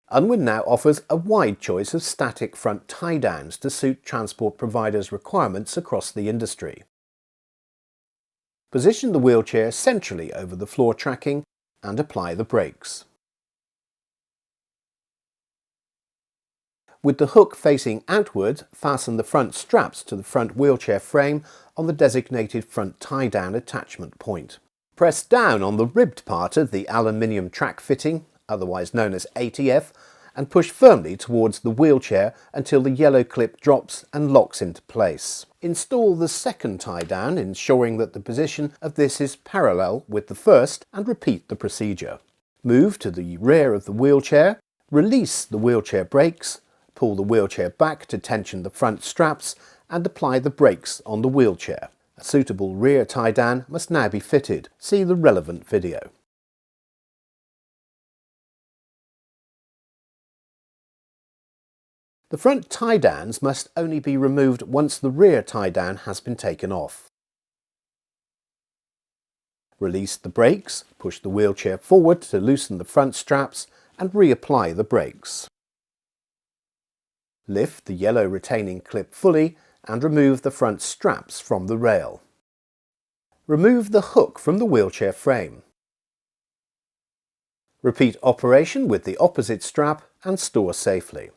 Unwin now offers a wide choice of static front tie-downs to suit transport providers' requirements across the industry. Position the wheelchair centrally over the floor tracking and apply the brakes. With the hook facing outward, fasten the front straps to the front wheelchair frame on the designated front tie-down attachment point. Press down on the ribbed part of the aluminium track fitting, otherwise known as ATF, and push firmly towards the wheelchair until the yellow clip drops and locks into place. Install the second tie-down, ensuring that the position of this is parallel with the first, and repeat the procedure. Move to the rear of the wheelchair, release the wheelchair brakes, pull the wheelchair back to tension the front straps and apply the brakes on the wheelchair. A suitable rear tie-down must now be fitted. See the relevant video. The front tie-downs must only be removed once the rear tie-down has been taken off. Release the brakes, push the wheelchair forward to loosen the front straps and reapply the brakes. Lift the yellow retaining clip fully and remove the front straps from the rail. Remove the hook from the wheelchair frame. Repeat operation with the opposite strap and store safely.